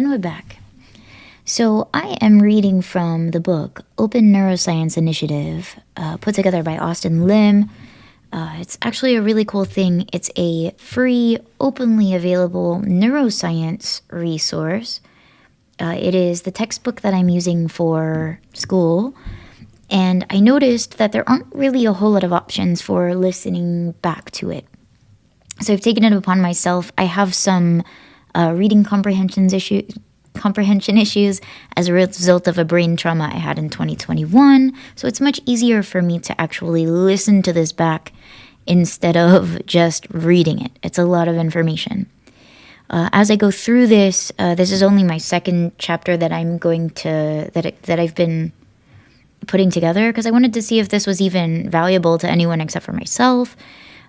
we're back. So I am reading from the book Open Neuroscience Initiative, put together by Austin Lim. It's actually a really cool thing. It's a free, openly available neuroscience resource. It is the textbook that I'm using for school. And I noticed that there aren't really a whole lot of options for listening back to it. So I've taken it upon myself. I have some reading comprehension issues as a result of a brain trauma I had in 2021. So it's much easier for me to actually listen to this back instead of just reading it. It's a lot of information. As I go through this, this is only my second chapter that I'm going to that I've been putting together because I wanted to see if this was even valuable to anyone except for myself.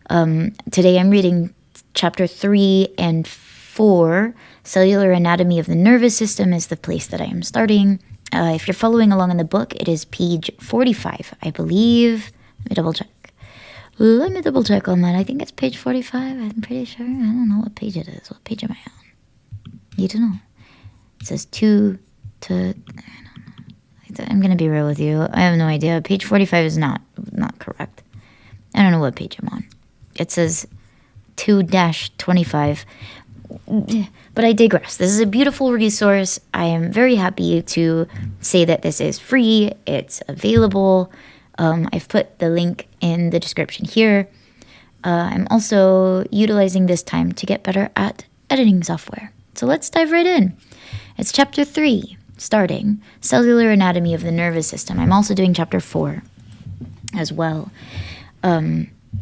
Today I'm reading chapter 3 and 4. Cellular Anatomy of the Nervous System is the place that I am starting. If you're following along in the book, it is page 45, I believe. Let me double check on that. I think it's page 45. I'm pretty sure. I don't know what page it is. What page am I on? Need to know. It says 2 to... I don't know. I'm going to be real with you. I have no idea. Page 45 is not correct. I don't know what page I'm on. It says 2-25. But I digress. This is a beautiful resource. I am very happy to say that this is free. It's available. I've put the link in the description here. I'm also utilizing this time to get better at editing software. So let's dive right in. It's chapter 3, starting Cellular Anatomy of the Nervous System. I'm also doing chapter 4 as well.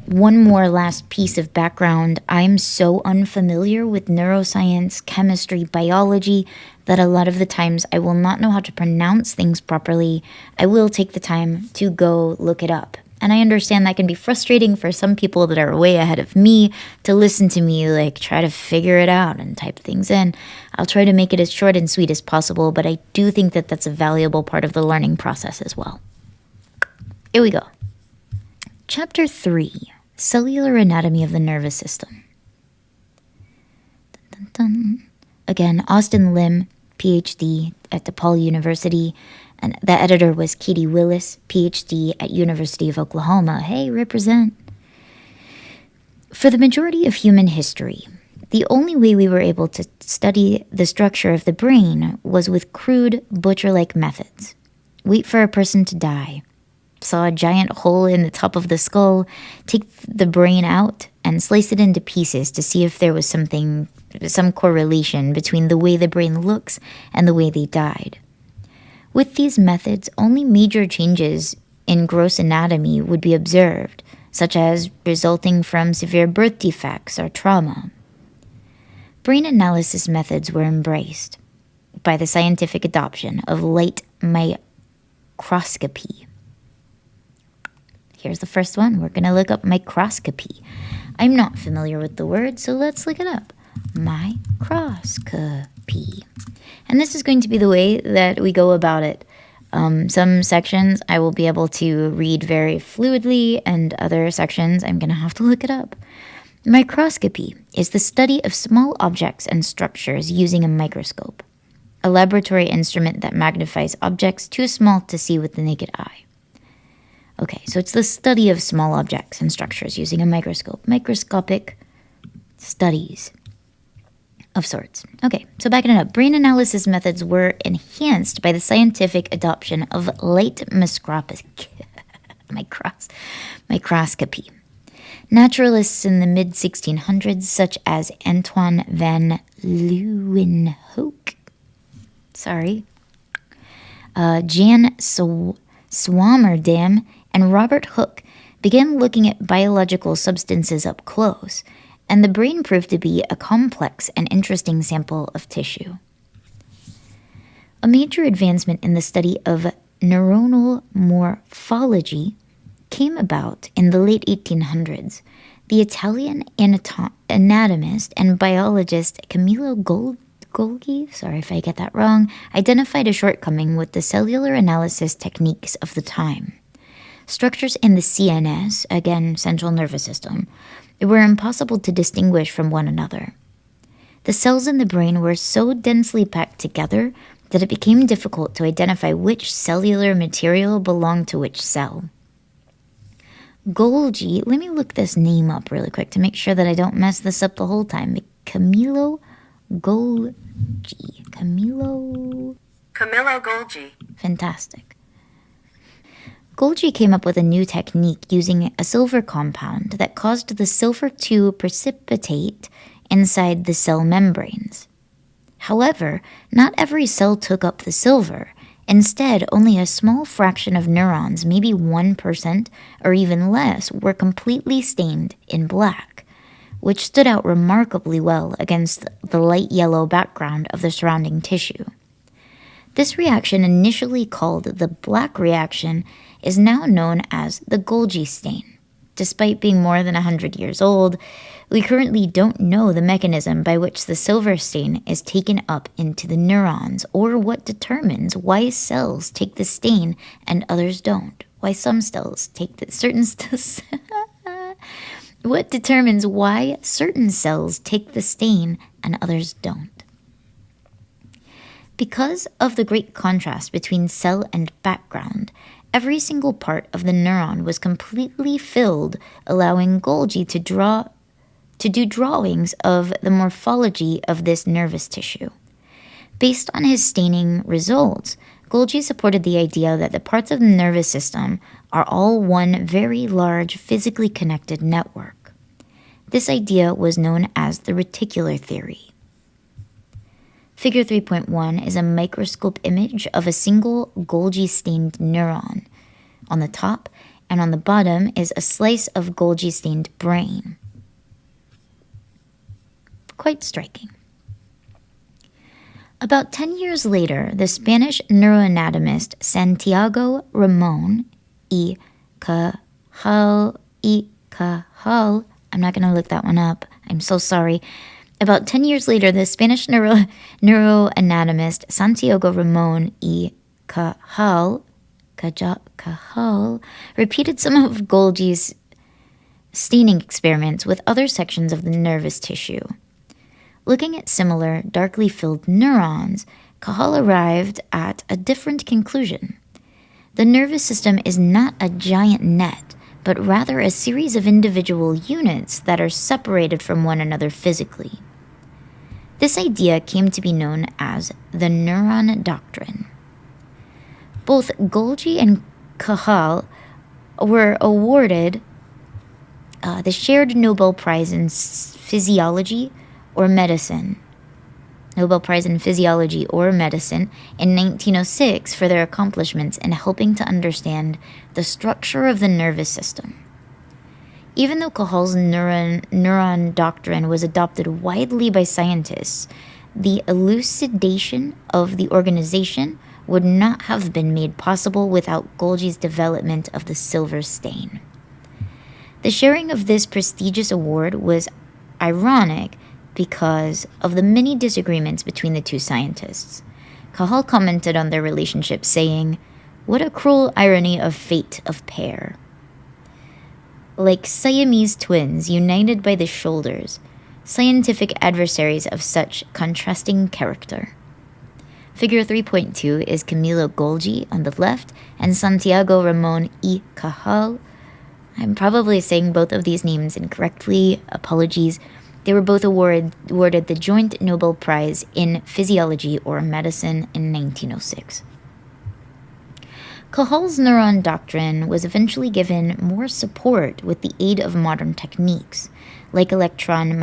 One more last piece of background. I'm so unfamiliar with neuroscience, chemistry, biology, that a lot of the times I will not know how to pronounce things properly. I will take the time to go look it up. And I understand that can be frustrating for some people that are way ahead of me to listen to me, like, try to figure it out and type things in. I'll try to make it as short and sweet as possible, but I do think that that's a valuable part of the learning process as well. Here we go. Chapter 3, Cellular Anatomy of the Nervous System. Dun, dun, dun. Again, Austin Lim, PhD at DePaul University, and the editor was Katie Willis, PhD at University of Oklahoma. Hey, represent. For the majority of human history, the only way we were able to study the structure of the brain was with crude, butcher-like methods. Wait for a person to die. Saw a giant hole in the top of the skull, take the brain out, and slice it into pieces to see if there was some correlation between the way the brain looks and the way they died. With these methods, only major changes in gross anatomy would be observed, such as resulting from severe birth defects or trauma. Brain analysis methods were embraced by the scientific adoption of light microscopy. Here's the first one. We're going to look up microscopy. I'm not familiar with the word, so let's look it up. Microscopy. And this is going to be the way that we go about it. Some sections I will be able to read very fluidly, and other sections I'm going to have to look it up. Microscopy is the study of small objects and structures using a microscope, a laboratory instrument that magnifies objects too small to see with the naked eye. Okay, so it's the study of small objects and structures using a microscope. Microscopic studies of sorts. Okay, so backing it up. Brain analysis methods were enhanced by the scientific adoption of light microscopy. Naturalists in the mid-1600s, such as Antoine van Leeuwenhoek, Jan Swammerdam, and Robert Hooke began looking at biological substances up close, and the brain proved to be a complex and interesting sample of tissue. A major advancement in the study of neuronal morphology came about in the late 1800s. The Italian anatomist and biologist Camillo Golgi, sorry if I get that wrong, identified a shortcoming with the cellular analysis techniques of the time. Structures in the CNS, again, central nervous system, were impossible to distinguish from one another. The cells in the brain were so densely packed together that it became difficult to identify which cellular material belonged to which cell. Golgi, let me look this name up really quick to make sure that I don't mess this up the whole time. Camillo Golgi. Camillo Golgi. Fantastic. Golgi came up with a new technique using a silver compound that caused the silver to precipitate inside the cell membranes. However, not every cell took up the silver. Instead, only a small fraction of neurons, maybe 1% or even less, were completely stained in black, which stood out remarkably well against the light yellow background of the surrounding tissue. This reaction, initially called the black reaction, is now known as the Golgi stain. Despite being more than 100 years old, we currently don't know the mechanism by which the silver stain is taken up into the neurons, or what determines why cells take the stain and others don't. Why some cells take what determines why certain cells take the stain and others don't. Because of the great contrast between cell and background, every single part of the neuron was completely filled, allowing Golgi to do drawings of the morphology of this nervous tissue. Based on his staining results, Golgi supported the idea that the parts of the nervous system are all one very large physically connected network. This idea was known as the reticular theory. Figure 3.1 is a microscope image of a single Golgi-stained neuron on the top, and on the bottom is a slice of Golgi-stained brain. Quite striking. About 10 years later, the Spanish neuroanatomist Santiago Ramón y Cajal, I'm not going to look that one up, I'm so sorry. About 10 years later, the Spanish neuroanatomist Santiago Ramón y Cajal repeated some of Golgi's staining experiments with other sections of the nervous tissue. Looking at similar, darkly filled neurons, Cajal arrived at a different conclusion. The nervous system is not a giant net, but rather a series of individual units that are separated from one another physically. This idea came to be known as the neuron doctrine. Both Golgi and Cajal were awarded the shared Nobel Prize in Physiology or Medicine. Nobel Prize in Physiology or Medicine in 1906 for their accomplishments in helping to understand the structure of the nervous system. Even though Cajal's neuron doctrine was adopted widely by scientists, the elucidation of the organization would not have been made possible without Golgi's development of the silver stain. The sharing of this prestigious award was ironic because of the many disagreements between the two scientists. Cajal commented on their relationship, saying, "What a cruel irony of fate of pair. Like Siamese twins united by the shoulders, scientific adversaries of such contrasting character." Figure 3.2 is Camilo Golgi on the left and Santiago Ramón y Cajal. I'm probably saying both of these names incorrectly. Apologies. They were both awarded the Joint Nobel Prize in Physiology or Medicine in 1906. Cajal's neuron doctrine was eventually given more support with the aid of modern techniques, like electron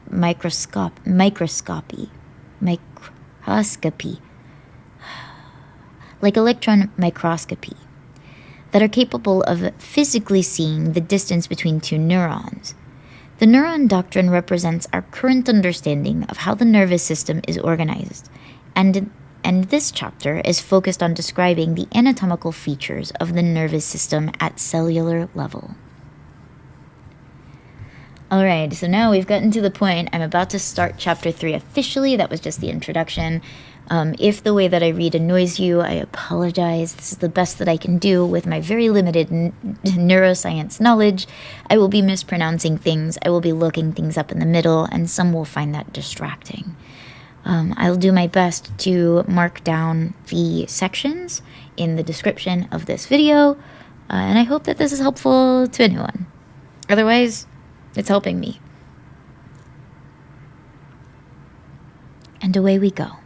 microscopy, that are capable of physically seeing the distance between two neurons. The neuron doctrine represents our current understanding of how the nervous system is organized, and this chapter is focused on describing the anatomical features of the nervous system at cellular level. Alright, so now we've gotten to the point. I'm about to start chapter 3 officially. That was just the introduction. If the way that I read annoys you, I apologize. This is the best that I can do with my very limited neuroscience knowledge. I will be mispronouncing things. I will be looking things up in the middle, and some will find that distracting. I'll do my best to mark down the sections in the description of this video, and I hope that this is helpful to anyone. Otherwise, it's helping me. And away we go.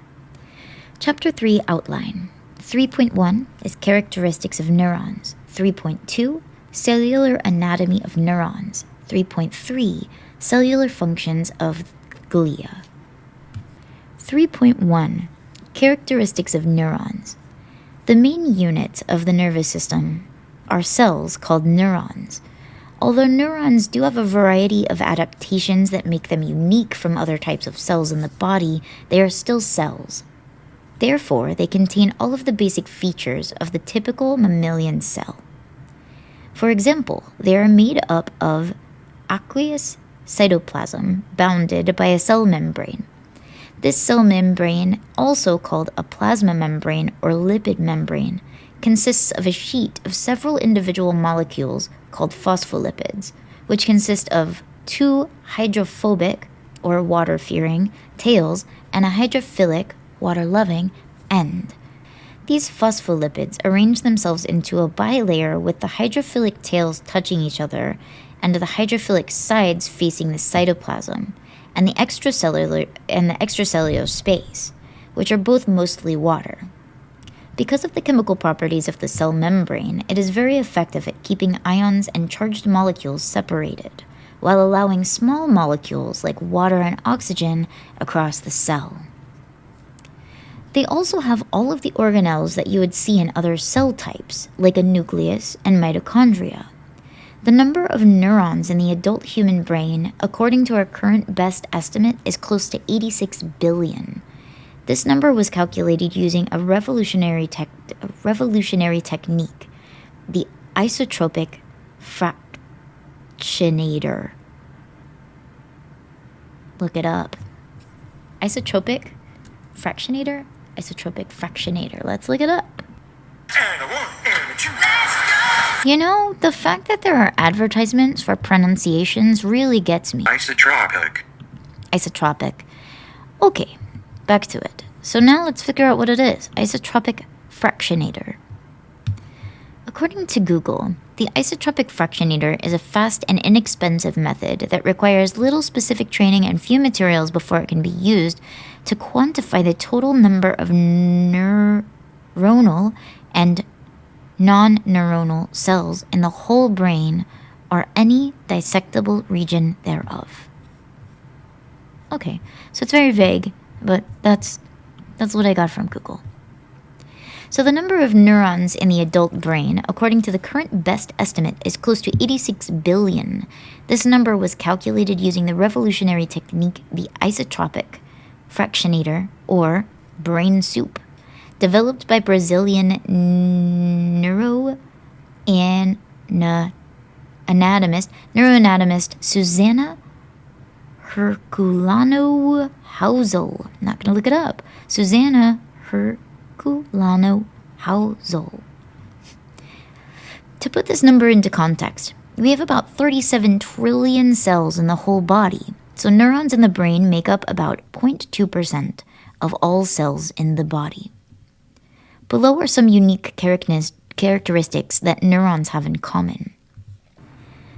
Chapter 3 Outline. 3.1 is Characteristics of Neurons. 3.2 Cellular Anatomy of Neurons. 3.3 Cellular Functions of Glia. 3.1 Characteristics of Neurons. The main units of the nervous system are cells called neurons. Although neurons do have a variety of adaptations that make them unique from other types of cells in the body, they are still cells. Therefore, they contain all of the basic features of the typical mammalian cell. For example, they are made up of aqueous cytoplasm bounded by a cell membrane. This cell membrane, also called a plasma membrane or lipid membrane, consists of a sheet of several individual molecules called phospholipids, which consist of two hydrophobic or water-fearing tails and a hydrophilic, water-loving end. These phospholipids arrange themselves into a bilayer with the hydrophilic tails touching each other and the hydrophilic sides facing the cytoplasm and the extracellular space, which are both mostly water. Because of the chemical properties of the cell membrane, it is very effective at keeping ions and charged molecules separated, while allowing small molecules like water and oxygen across the cell. They also have all of the organelles that you would see in other cell types, like a nucleus and mitochondria. The number of neurons in the adult human brain, according to our current best estimate, is close to 86 billion. This number was calculated using a revolutionary technique, the isotropic fractionator. Look it up. Isotropic fractionator? Isotropic fractionator. Let's look it up. You know, the fact that there are advertisements for pronunciations really gets me. Isotropic. Isotropic. Okay, back to it. So now let's figure out what it is. Isotropic fractionator. According to Google, the isotropic fractionator is a fast and inexpensive method that requires little specific training and few materials before it can be used to quantify the total number of neuronal and non-neuronal cells in the whole brain or any dissectable region thereof. Okay, so it's very vague, but that's what I got from Google. So the number of neurons in the adult brain, according to the current best estimate, is close to 86 billion. This number was calculated using the revolutionary technique, the isotropic fractionator, or brain soup, developed by Brazilian neuroanatomist Susana Herculano Hausel. I'm not going to look it up. Susana Herculano Hausel. To put this number into context, we have about 37 trillion cells in the whole body, so neurons in the brain make up about 0.2% of all cells in the body. Below are some unique characteristics that neurons have in common.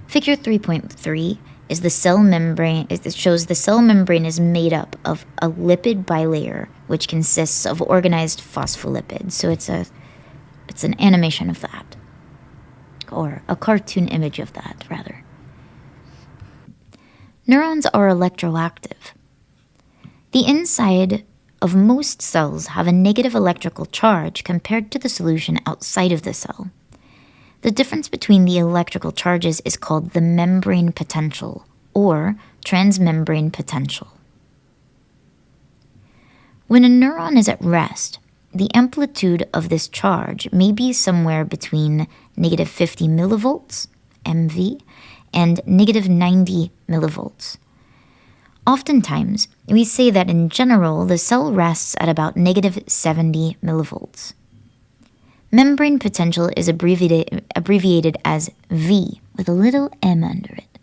Figure 3.3 is the cell membrane. It shows the cell membrane is made up of a lipid bilayer, which consists of organized phospholipids. So it's an animation of that, or a cartoon image of that, rather. Neurons are electroactive. The inside of most cells have a negative electrical charge compared to the solution outside of the cell. The difference between the electrical charges is called the membrane potential, or transmembrane potential. When a neuron is at rest, the amplitude of this charge may be somewhere between negative 50 millivolts, MV, and negative 90 millivolts. Oftentimes, we say that in general, the cell rests at about negative 70 millivolts. Membrane potential is abbreviated as V with a little m under it.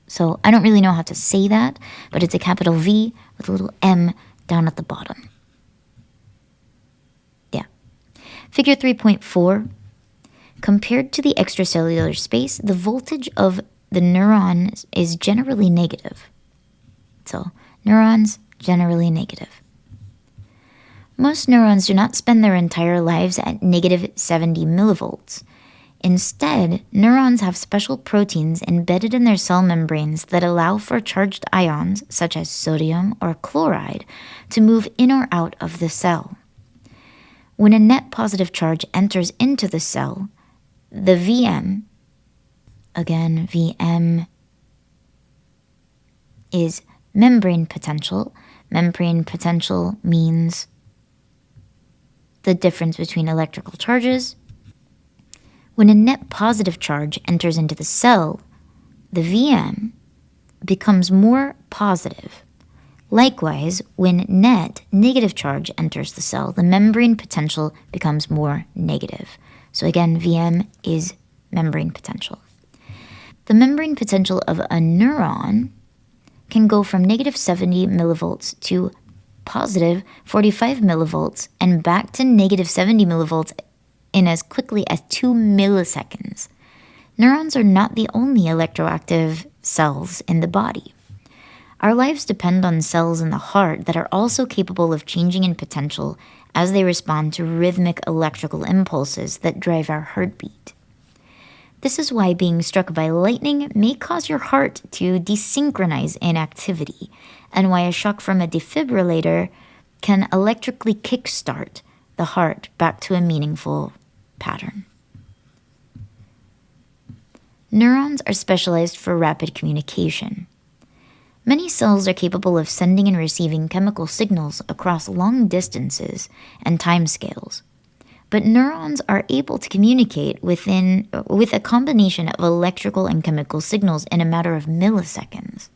So I don't really know how to say that, but it's a capital V with a little m down at the bottom. Yeah. Figure 3.4. Compared to the extracellular space, the voltage of the neuron is generally negative. So, neurons, generally negative. Most neurons do not spend their entire lives at negative 70 millivolts. Instead, neurons have special proteins embedded in their cell membranes that allow for charged ions, such as sodium or chloride, to move in or out of the cell. When a net positive charge enters into the cell, the VM, again, VM is membrane potential. Membrane potential means the difference between electrical charges. When a net positive charge enters into the cell, the VM becomes more positive. Likewise, when net negative charge enters the cell, the membrane potential becomes more negative. So again, VM is membrane potential. The membrane potential of a neuron can go from negative 70 millivolts to positive 45 millivolts and back to negative 70 millivolts in as quickly as 2 milliseconds. Neurons are not the only electroactive cells in the body. Our lives depend on cells in the heart that are also capable of changing in potential as they respond to rhythmic electrical impulses that drive our heartbeat. This is why being struck by lightning may cause your heart to desynchronize in activity, and why a shock from a defibrillator can electrically kickstart the heart back to a meaningful pattern. Neurons are specialized for rapid communication. Many cells are capable of sending and receiving chemical signals across long distances and timescales. But neurons are able to communicate with a combination of electrical and chemical signals in a matter of milliseconds.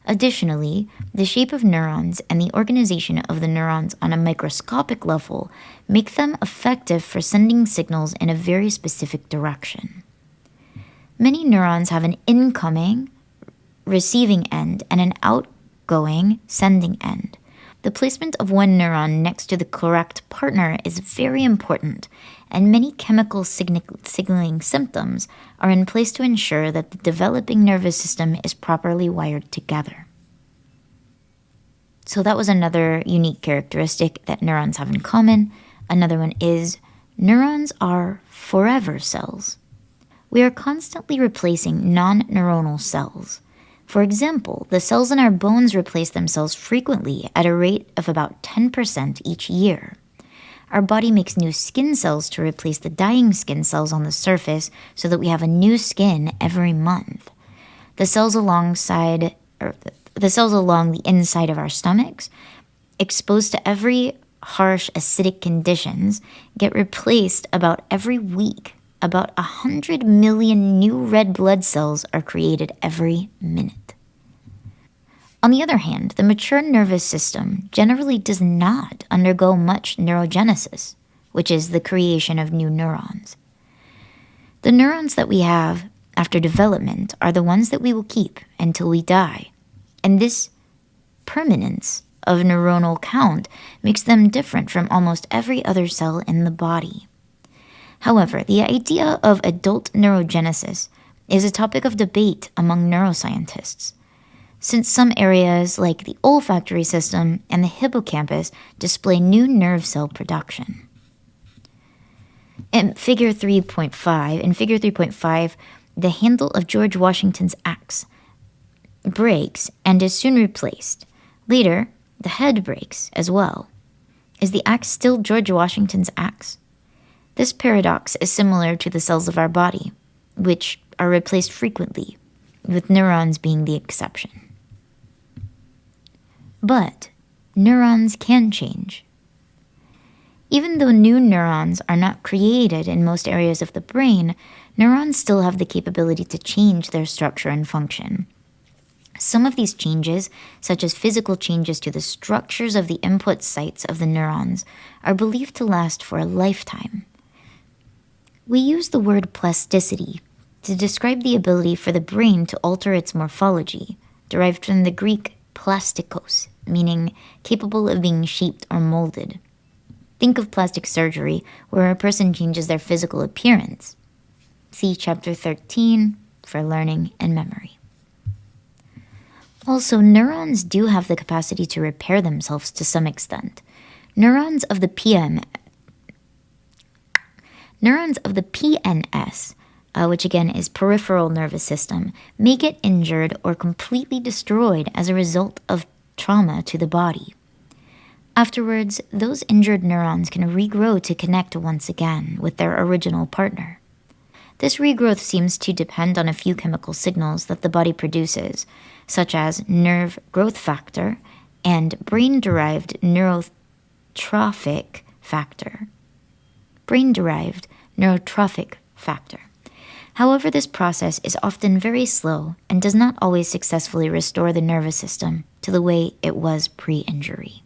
Additionally, the shape of neurons and the organization of the neurons on a microscopic level make them effective for sending signals in a very specific direction. Many neurons have an incoming, receiving end and an outgoing, sending end. The placement of one neuron next to the correct partner is very important, and many chemical signaling systems are in place to ensure that the developing nervous system is properly wired together. So that was another unique characteristic that neurons have in common. Another one is neurons are forever cells. We are constantly replacing non-neuronal cells. For example, the cells in our bones replace themselves frequently at a rate of about 10% each year. Our body makes new skin cells to replace the dying skin cells on the surface so that we have a new skin every month. The cells along the inside of our stomachs, exposed to every harsh acidic conditions, get replaced about every week. About 100 million new red blood cells are created every minute. On the other hand, the mature nervous system generally does not undergo much neurogenesis, which is the creation of new neurons. The neurons that we have after development are the ones that we will keep until we die, and this permanence of neuronal count makes them different from almost every other cell in the body. However, the idea of adult neurogenesis is a topic of debate among neuroscientists, since some areas like the olfactory system and the hippocampus display new nerve cell production. In Figure 3.5, the handle of George Washington's axe breaks and is soon replaced. Later, the head breaks as well. Is the axe still George Washington's axe? This paradox is similar to the cells of our body, which are replaced frequently, with neurons being the exception. But neurons can change. Even though new neurons are not created in most areas of the brain, neurons still have the capability to change their structure and function. Some of these changes, such as physical changes to the structures of the input sites of the neurons, are believed to last for a lifetime. We use the word plasticity to describe the ability for the brain to alter its morphology, derived from the Greek plastikos, meaning capable of being shaped or molded. Think of plastic surgery, where a person changes their physical appearance. See Chapter 13 for learning and memory. Also, neurons do have the capacity to repair themselves to some extent. Neurons of the PNS, which again is peripheral nervous system, may get injured or completely destroyed as a result of trauma to the body. Afterwards, those injured neurons can regrow to connect once again with their original partner. This regrowth seems to depend on a few chemical signals that the body produces, such as nerve growth factor and brain-derived neurotrophic factor. However, this process is often very slow and does not always successfully restore the nervous system to the way it was pre-injury.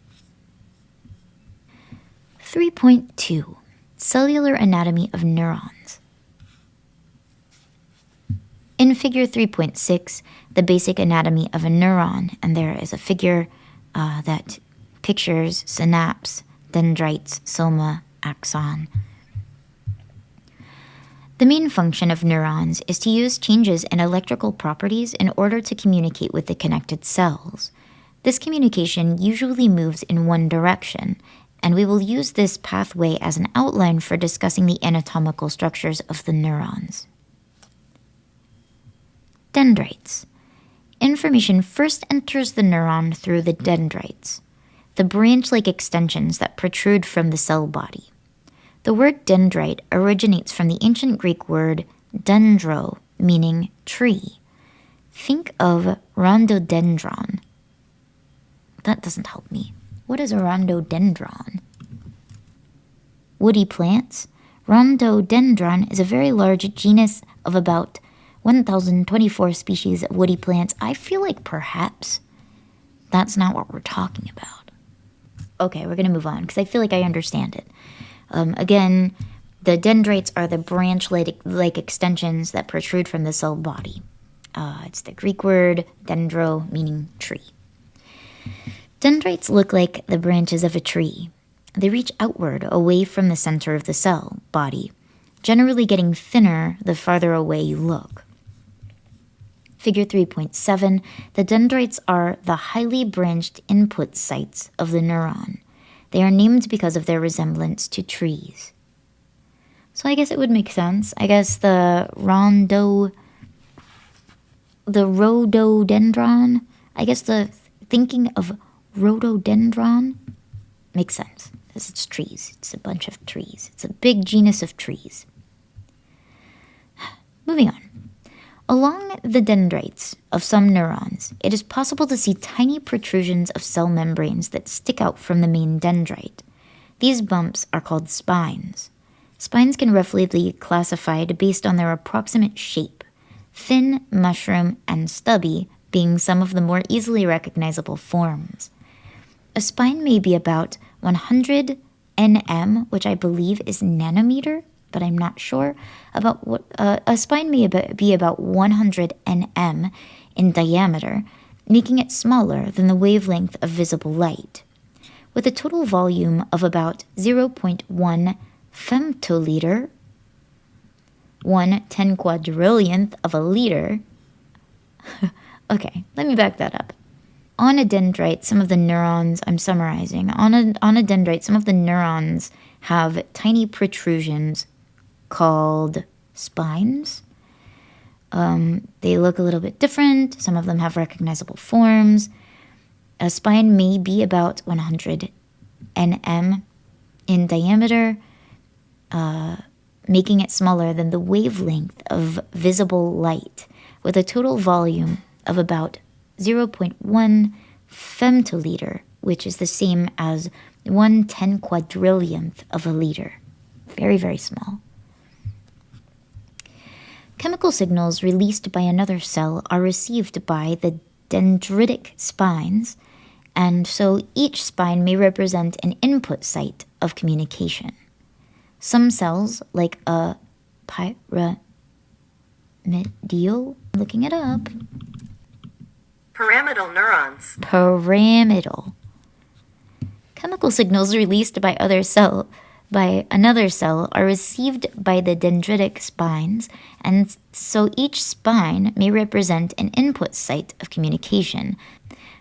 3.2 Cellular Anatomy of Neurons. In figure 3.6, the basic anatomy of a neuron, and there is a figure that pictures synapse, dendrites, soma, axon. The main function of neurons is to use changes in electrical properties in order to communicate with the connected cells. This communication usually moves in one direction, and we will use this pathway as an outline for discussing the anatomical structures of the neurons. Dendrites. Information first enters the neuron through the dendrites, the branch-like extensions that protrude from the cell body. The word dendrite originates from the ancient Greek word dendro, meaning tree. Think of rhododendron. That doesn't help me. What is a rhododendron? Woody plants. Rhododendron is a very large genus of about 1,024 species of woody plants. I feel like perhaps that's not what we're talking about. Okay, we're going to move on because I feel like I understand it. Again, the dendrites are the branch-like extensions that protrude from the cell body. It's the Greek word dendro, meaning tree. Dendrites look like the branches of a tree. They reach outward, away from the center of the cell body, generally getting thinner the farther away you look. Figure 3.7, the dendrites are the highly branched input sites of the neuron. They are named because of their resemblance to trees. So I guess it would make sense. I guess the rhododendron, I guess the thinking of rhododendron makes sense. Because it's trees. It's a bunch of trees. It's a big genus of trees. Moving on. Along the dendrites of some neurons, it is possible to see tiny protrusions of cell membranes that stick out from the main dendrite. These bumps are called spines. Spines can roughly be classified based on their approximate shape, thin, mushroom, and stubby being some of the more easily recognizable forms. A spine may be about 100 nm, which I believe is nanometer, but I'm not sure about what. A spine may be about 100 nm in diameter, making it smaller than the wavelength of visible light. With a total volume of about 0.1 femtoliter, 1/10 quadrillionth of a liter. Okay, let me back that up. On a dendrite, some of the neurons, I'm summarizing, on a dendrite, some of the neurons have tiny protrusions called spines. They look a little bit different. Some of them have recognizable forms. A spine may be about 100 nm in diameter, making it smaller than the wavelength of visible light, with a total volume of about 0.1 femtoliter, which is the same as 1/10 quadrillionth of a liter. Very, very small. Chemical signals released by another cell are received by the dendritic spines, and so each spine may represent an input site of communication. Some cells, like a pyramidal, looking it up. Pyramidal neurons. Pyramidal. Chemical signals released by another cell are received by the dendritic spines, and so each spine may represent an input site of communication.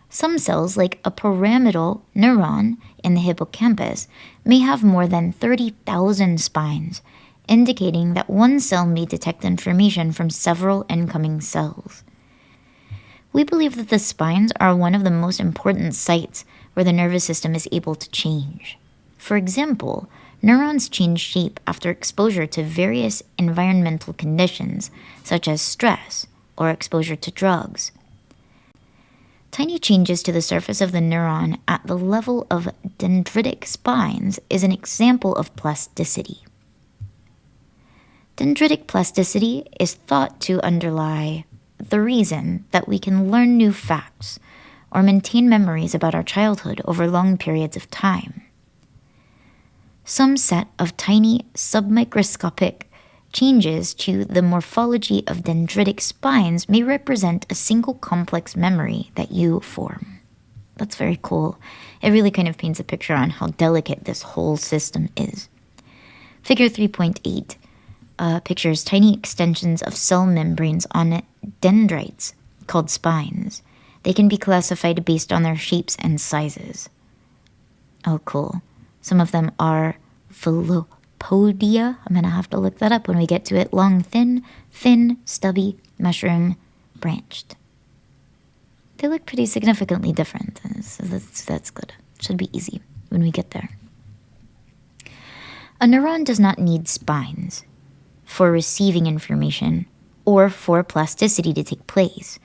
Some cells, like a pyramidal neuron in the hippocampus, may have more than 30,000 spines, indicating that one cell may detect information from several incoming cells. We believe that the spines are one of the most important sites where the nervous system is able to change. For example, neurons change shape after exposure to various environmental conditions, such as stress or exposure to drugs. Tiny changes to the surface of the neuron at the level of dendritic spines is an example of plasticity. Dendritic plasticity is thought to underlie the reason that we can learn new facts or maintain memories about our childhood over long periods of time. Some set of tiny submicroscopic changes to the morphology of dendritic spines may represent a single complex memory that you form. That's very cool. It really kind of paints a picture on how delicate this whole system is. Figure 3.8 pictures tiny extensions of cell membranes on dendrites called spines. They can be classified based on their shapes and sizes. Oh, cool. Some of them are Podia. I'm going to have to look that up when we get to it. Long, thin, stubby, mushroom, branched. They look pretty significantly different. So that's good. Should be easy when we get there. A neuron does not need spines for receiving information or for plasticity to take place.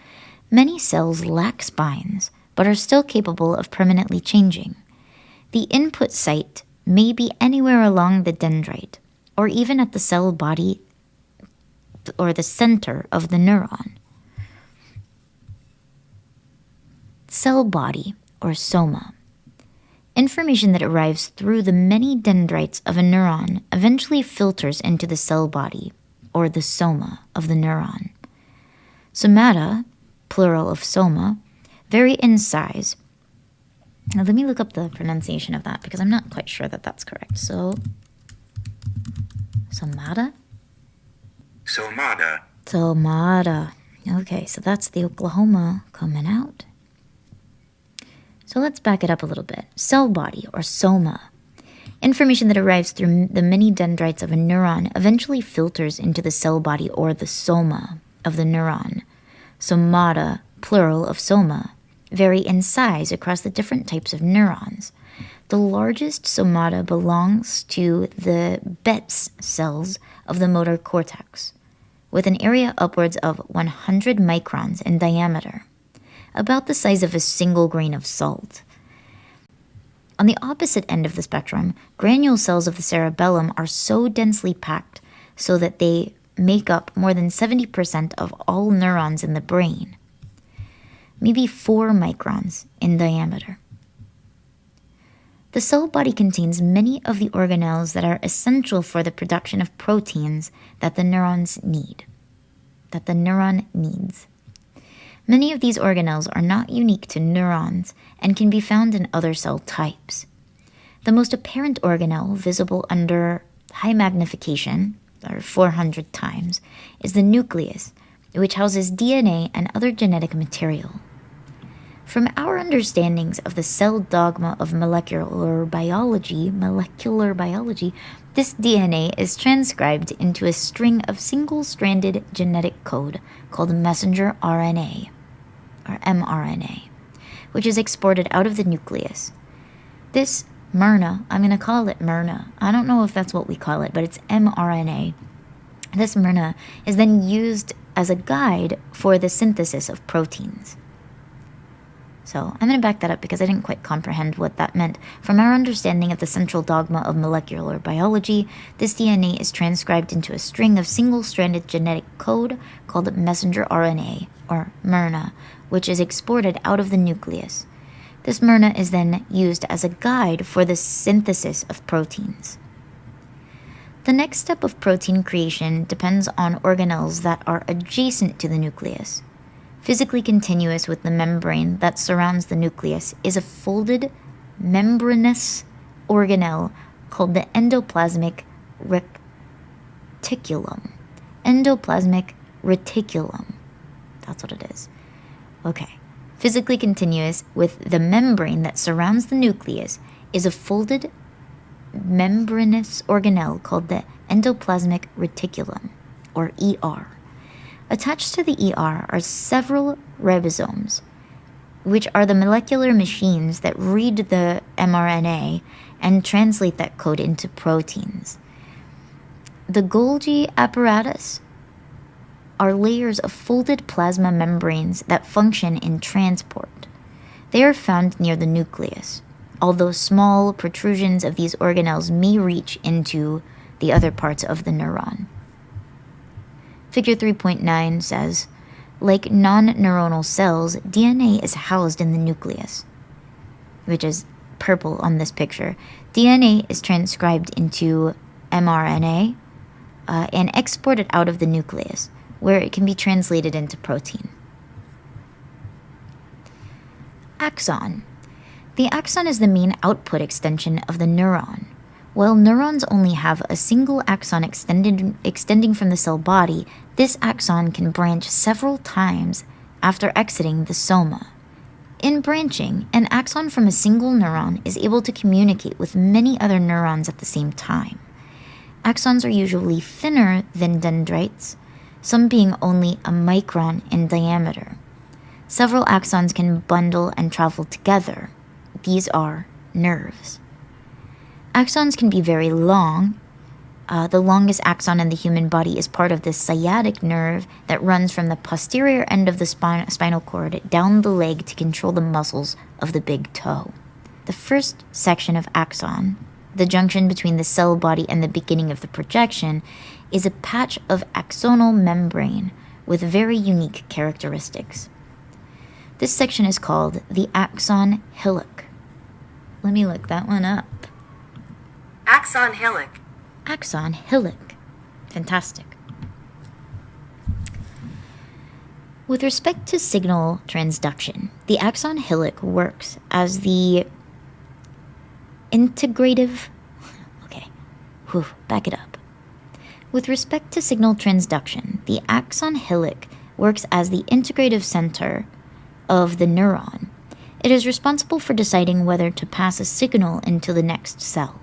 Many cells lack spines, but are still capable of permanently changing. The input site may be anywhere along the dendrite, or even at the cell body or the center of the neuron. Cell body, or soma. Information that arrives through the many dendrites of a neuron eventually filters into the cell body, or the soma, of the neuron. Somata, plural of soma, vary in size. Now let me look up the pronunciation of that because I'm not quite sure that that's correct. So, somata? Somata. Okay, so that's the Oklahoma coming out. So let's back it up a little bit. Cell body, or soma. Information that arrives through the many dendrites of a neuron eventually filters into the cell body, or the soma, of the neuron. Somata, plural of soma, vary in size across the different types of neurons. The largest somata belongs to the Betz cells of the motor cortex, with an area upwards of 100 microns in diameter, about the size of a single grain of salt. On the opposite end of the spectrum, granule cells of the cerebellum are so densely packed so that they make up more than 70% of all neurons in the brain, maybe 4 microns in diameter. The cell body contains many of the organelles that are essential for the production of proteins that the neuron needs. Many of these organelles are not unique to neurons and can be found in other cell types. The most apparent organelle, visible under high magnification, or 400 times, is the nucleus, which houses DNA and other genetic material. From our understandings of the cell dogma of molecular biology, this DNA is transcribed into a string of single-stranded genetic code called messenger RNA, or mRNA, which is exported out of the nucleus. This mRNA, I'm going to call it mRNA. I don't know if that's what we call it, but it's mRNA. This mRNA is then used as a guide for the synthesis of proteins. So I'm going to back that up because I didn't quite comprehend what that meant. From our understanding of the central dogma of molecular biology, this DNA is transcribed into a string of single-stranded genetic code called messenger RNA, or mRNA, which is exported out of the nucleus. This mRNA is then used as a guide for the synthesis of proteins. The next step of protein creation depends on organelles that are adjacent to the nucleus. Physically continuous with the membrane that surrounds the nucleus is a folded membranous organelle called the endoplasmic reticulum. Endoplasmic reticulum. That's what it is. Okay. Physically continuous with the membrane that surrounds the nucleus is a folded membranous organelle called the endoplasmic reticulum, or ER. Attached to the ER are several ribosomes, which are the molecular machines that read the mRNA and translate that code into proteins. The Golgi apparatus are layers of folded plasma membranes that function in transport. They are found near the nucleus, although small protrusions of these organelles may reach into the other parts of the neuron. Figure 3.9 says, like non-neuronal cells, DNA is housed in the nucleus, which is purple on this picture. DNA is transcribed into mRNA and exported out of the nucleus, where it can be translated into protein. Axon. The axon is the main output extension of the neuron. While neurons only have a single axon extending from the cell body, this axon can branch several times after exiting the soma. In branching, an axon from a single neuron is able to communicate with many other neurons at the same time. Axons are usually thinner than dendrites, some being only a micron in diameter. Several axons can bundle and travel together. These are nerves. Axons can be very long. The longest axon in the human body is part of the sciatic nerve that runs from the posterior end of the spinal cord down the leg to control the muscles of the big toe. The first section of axon, the junction between the cell body and the beginning of the projection, is a patch of axonal membrane with very unique characteristics. This section is called the axon hillock. Let me look that one up. Axon hillock. Axon hillock. Fantastic. With respect to signal transduction, the axon hillock works as the integrative... back it up. With respect to signal transduction, the axon hillock works as the integrative center of the neuron. It is responsible for deciding whether to pass a signal into the next cell.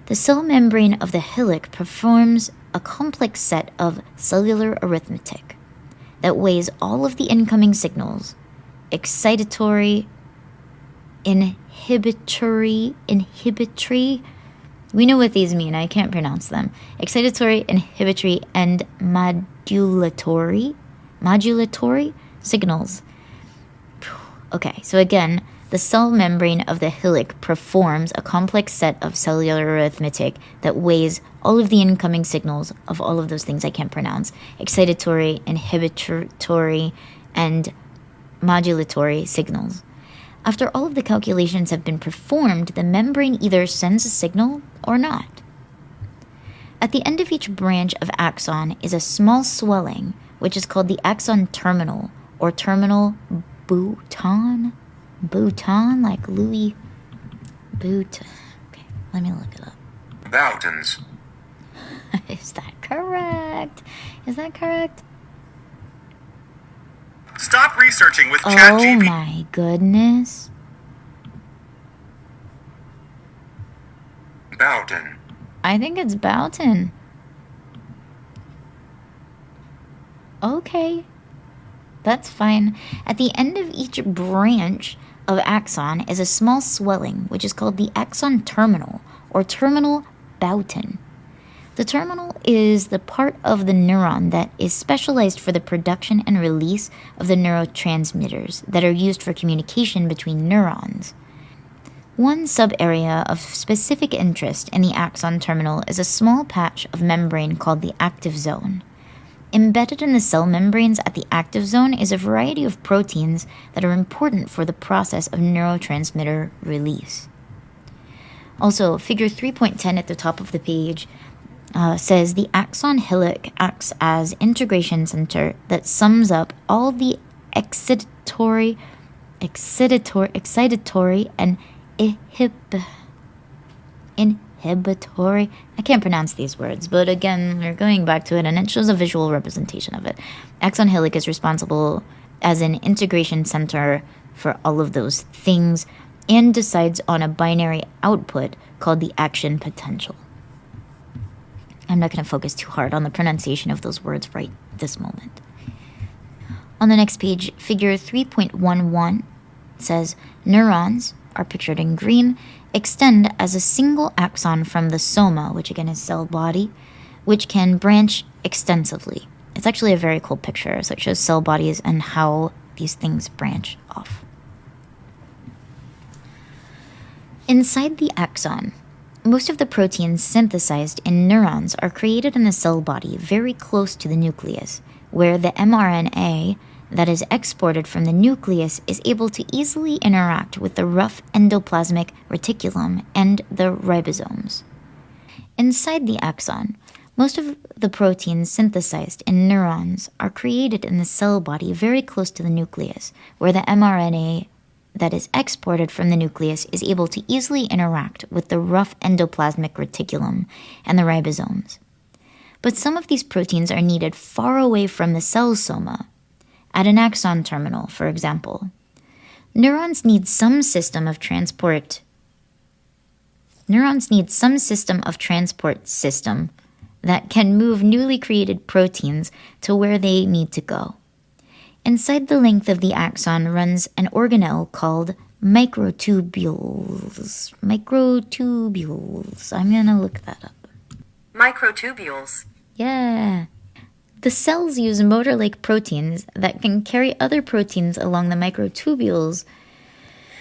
The cell membrane of the hillock performs a complex set of cellular arithmetic that weighs all of the incoming signals, excitatory, inhibitory, we know what these mean, I can't pronounce them, excitatory, inhibitory, and modulatory signals. Okay, so again, the cell membrane of the hillock performs a complex set of cellular arithmetic that weighs all of the incoming signals of all of those things I can't pronounce, excitatory, inhibitory, and modulatory signals. After all of the calculations have been performed, the membrane either sends a signal or not. At the end of each branch of axon is a small swelling, which is called the axon terminal, or terminal bouton, like Louis Vuitton. Okay, let me look it up. Boutons. Is that correct? Stop researching with Oh ChatGPT. my goodness. Bouton. I think it's Boughton. Okay. That's fine. At the end of each branch of axon is a small swelling, which is called the axon terminal, or terminal Boughton. The terminal is the part of the neuron that is specialized for the production and release of the neurotransmitters that are used for communication between neurons. One sub-area of specific interest in the axon terminal is a small patch of membrane called the active zone. Embedded in the cell membranes at the active zone is a variety of proteins that are important for the process of neurotransmitter release. Also, figure 3.10 at the top of the page says the axon hillock acts as integration center that sums up all the excitatory, and inhibitory. I can't pronounce these words, but again, we're going back to it, and it shows a visual representation of it. Axon hillock is responsible as an integration center for all of those things and decides on a binary output called the action potential. I'm not going to focus too hard on the pronunciation of those words right this moment. On the next page, figure 3.11 says neurons, are pictured in green, extend as a single axon from the soma, which again is cell body, which can branch extensively. It's actually a very cool picture, so it shows cell bodies and how these things branch off. Inside the axon, most of the proteins synthesized in neurons are created in the cell body very close to the nucleus, where the mRNA that is exported from the nucleus is able to easily interact with the rough endoplasmic reticulum and the ribosomes. Inside the axon, most of the proteins synthesized in neurons are created in the cell body very close to the nucleus, where the mRNA that is exported from the nucleus is able to easily interact with the rough endoplasmic reticulum and the ribosomes. But some of these proteins are needed far away from the cell soma, at an axon terminal, for example. Neurons need some system of transport system that can move newly created proteins to where they need to go. Inside the length of the axon runs an organelle called microtubules. I'm gonna look that up. Microtubules. Yeah. The cells use motor-like proteins that can carry other proteins along the microtubules.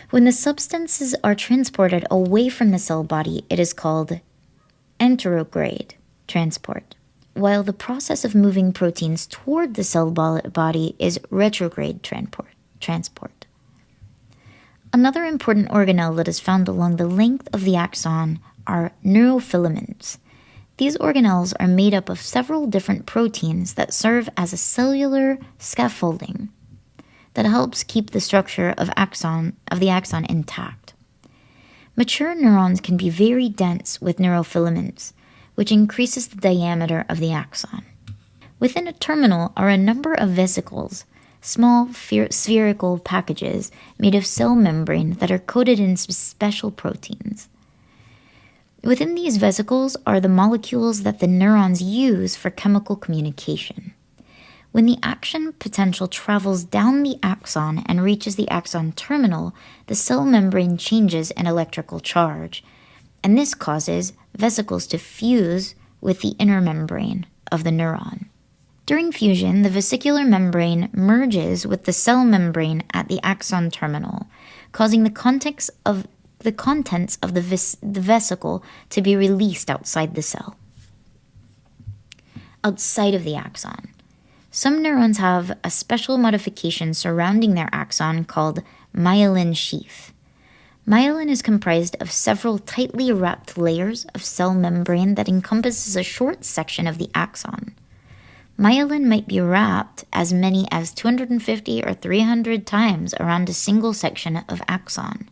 When the substances are transported away from the cell body, it is called anterograde transport, while the process of moving proteins toward the cell body is retrograde transport. Another important organelle that is found along the length of the axon are neurofilaments. These organelles are made up of several different proteins that serve as a cellular scaffolding that helps keep the structure of the axon intact. Mature neurons can be very dense with neurofilaments, which increases the diameter of the axon. Within a terminal are a number of vesicles, small spherical packages made of cell membrane that are coated in special proteins. Within these vesicles are the molecules that the neurons use for chemical communication. When the action potential travels down the axon and reaches the axon terminal, the cell membrane changes in electrical charge, and this causes vesicles to fuse with the inner membrane of the neuron. During fusion, the vesicular membrane merges with the cell membrane at the axon terminal, causing the contents of the vesicle to be released outside the cell. Outside of the axon, some neurons have a special modification surrounding their axon called myelin sheath. Myelin is comprised of several tightly wrapped layers of cell membrane that encompasses a short section of the axon. Myelin might be wrapped as many as 250 or 300 times around a single section of axon.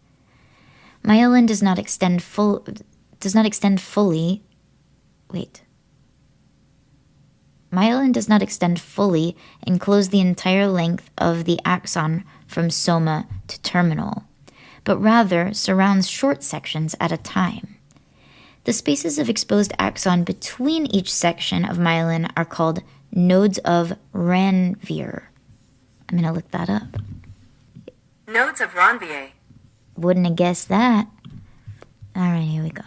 Myelin does not extend fully and close the entire length of the axon from soma to terminal, but rather surrounds short sections at a time. The spaces of exposed axon between each section of myelin are called nodes of Ranvier. I'm going to look that up. Nodes of Ranvier. Wouldn't have guessed that. All right, here we go.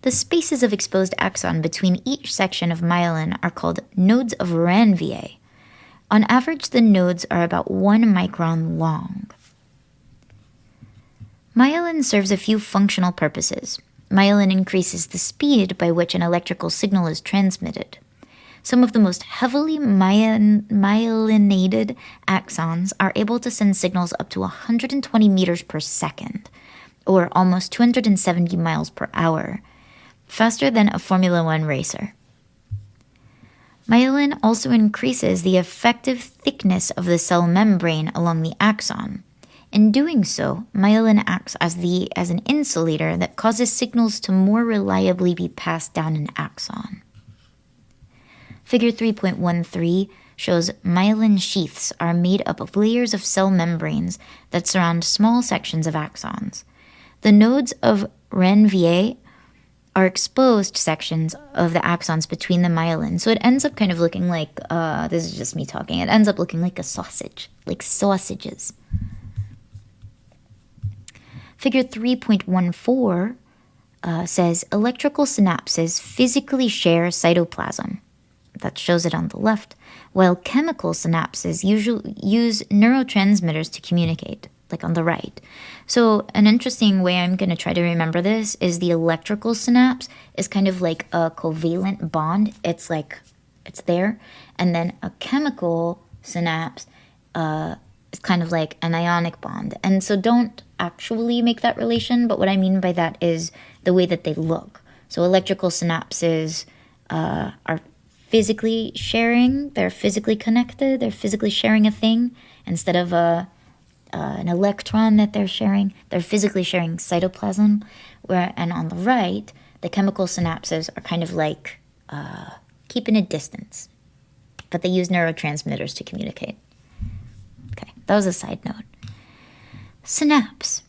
The spaces of exposed axon between each section of myelin are called nodes of Ranvier. On average, the nodes are about 1 micron long. Myelin serves a few functional purposes. Myelin increases the speed by which an electrical signal is transmitted. Some of the most heavily myelinated axons are able to send signals up to 120 meters per second, or almost 270 miles per hour, faster than a Formula One racer. Myelin also increases the effective thickness of the cell membrane along the axon. In doing so, myelin acts as an insulator that causes signals to more reliably be passed down an axon. Figure 3.13 shows myelin sheaths are made up of layers of cell membranes that surround small sections of axons. The nodes of Ranvier are exposed sections of the axons between the myelin, so it ends up kind of looking like, this is just me talking, it ends up looking like a sausage, like sausages. Figure 3.14 says electrical synapses physically share cytoplasm. That shows it on the left, while chemical synapses usually use neurotransmitters to communicate, like on the right. So an interesting way I'm going to try to remember this is the electrical synapse is kind of like a covalent bond. It's there. And then a chemical synapse is kind of like an ionic bond. And so don't actually make that relation, but what I mean by that is the way that they look. So electrical synapses are physically sharing, they're physically connected, they're physically sharing a thing instead of an electron that they're physically sharing cytoplasm, and on the right, the chemical synapses are kind of like keeping a distance, but they use neurotransmitters to communicate. Okay, that was a side note. Synapse.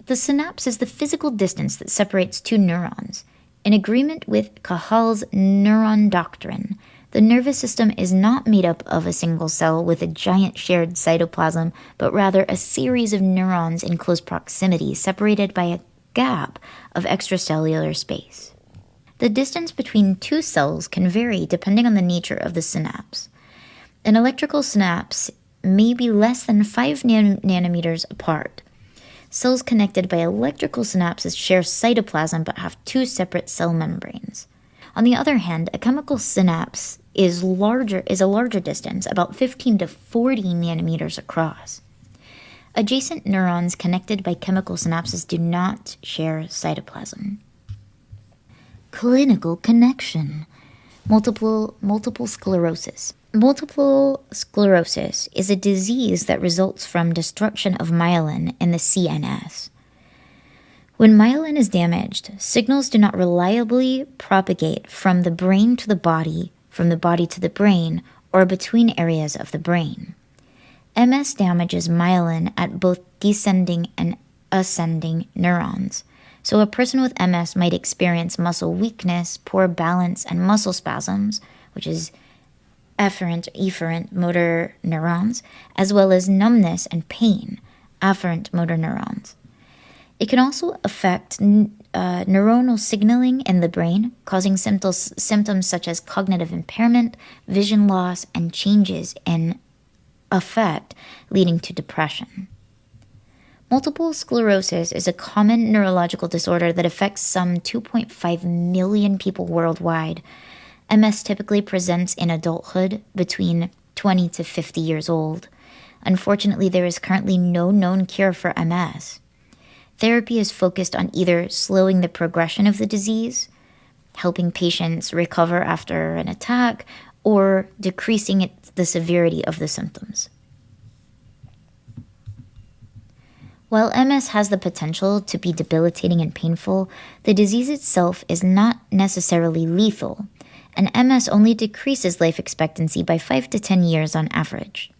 The synapse is the physical distance that separates two neurons. In agreement with Cahal's neuron doctrine, the nervous system is not made up of a single cell with a giant shared cytoplasm, but rather a series of neurons in close proximity, separated by a gap of extracellular space. The distance between two cells can vary depending on the nature of the synapse. An electrical synapse may be less than 5 nanometers apart. Cells connected by electrical synapses share cytoplasm but have two separate cell membranes. On the other hand, a chemical synapse is a larger distance, about 15 to 40 nanometers across. Adjacent neurons connected by chemical synapses do not share cytoplasm. Clinical connection. Multiple sclerosis. Multiple sclerosis is a disease that results from destruction of myelin in the CNS. When myelin is damaged, signals do not reliably propagate from the brain to the body, from the body to the brain, or between areas of the brain. MS damages myelin at both descending and ascending neurons. So a person with MS might experience muscle weakness, poor balance, and muscle spasms, which is efferent motor neurons, as well as numbness and pain, afferent motor neurons. It can also affect neuronal signaling in the brain, causing symptoms such as cognitive impairment, vision loss, and changes in affect, leading to depression. Multiple sclerosis is a common neurological disorder that affects some 2.5 million people worldwide. MS typically presents in adulthood between 20 to 50 years old. Unfortunately, there is currently no known cure for MS. Therapy is focused on either slowing the progression of the disease, helping patients recover after an attack, or decreasing the severity of the symptoms. While MS has the potential to be debilitating and painful, the disease itself is not necessarily lethal, and MS only decreases life expectancy by 5 to 10 years on average.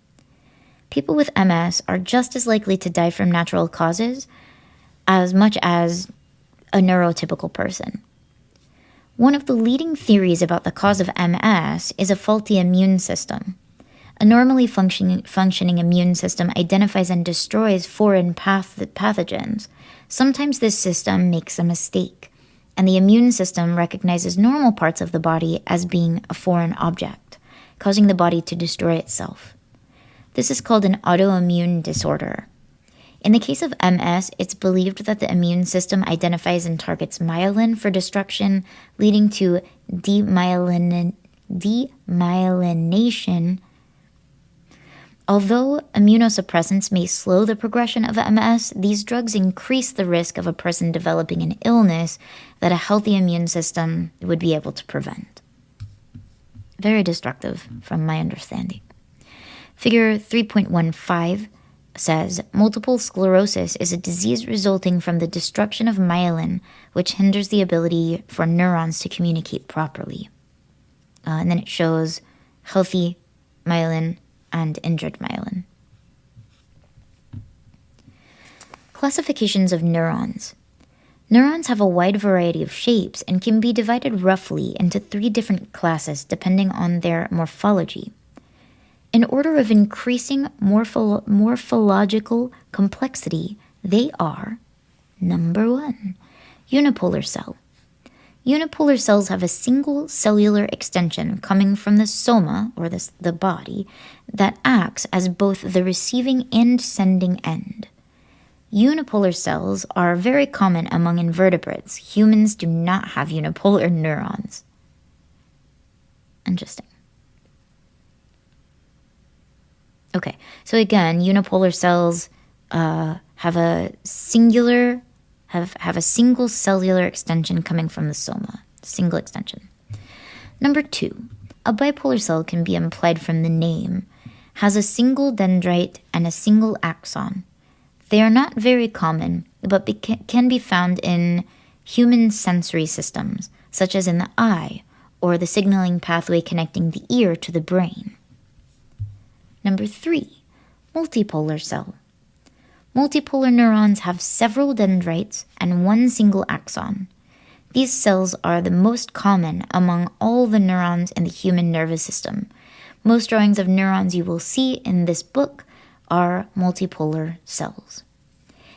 People with MS are just as likely to die from natural causes as much as a neurotypical person. One of the leading theories about the cause of MS is a faulty immune system. A normally functioning immune system identifies and destroys foreign pathogens. Sometimes this system makes a mistake, and the immune system recognizes normal parts of the body as being a foreign object, causing the body to destroy itself. This is called an autoimmune disorder. In the case of MS, it's believed that the immune system identifies and targets myelin for destruction, leading to demyelination. Although immunosuppressants may slow the progression of MS, these drugs increase the risk of a person developing an illness that a healthy immune system would be able to prevent. Very destructive, from my understanding. Figure 3.15 says, multiple sclerosis is a disease resulting from the destruction of myelin, which hinders the ability for neurons to communicate properly. And then it shows healthy myelin and injured myelin. Classifications of neurons. Neurons have a wide variety of shapes and can be divided roughly into 3 different classes depending on their morphology. In order of increasing morphological complexity, they are: number 1, unipolar cell. Unipolar cells have a single cellular extension coming from the soma, or the body, that acts as both the receiving and sending end. Unipolar cells are very common among invertebrates. Humans do not have unipolar neurons. Interesting. Okay, so again, unipolar cells have a single cellular extension coming from the soma, single extension. Number 2, a bipolar cell can be implied from the name, has a single dendrite and a single axon. They are not very common, but can be found in human sensory systems, such as in the eye, or the signaling pathway connecting the ear to the brain. Number 3, multipolar cell. Multipolar neurons have several dendrites and one single axon. These cells are the most common among all the neurons in the human nervous system. Most drawings of neurons you will see in this book are multipolar cells.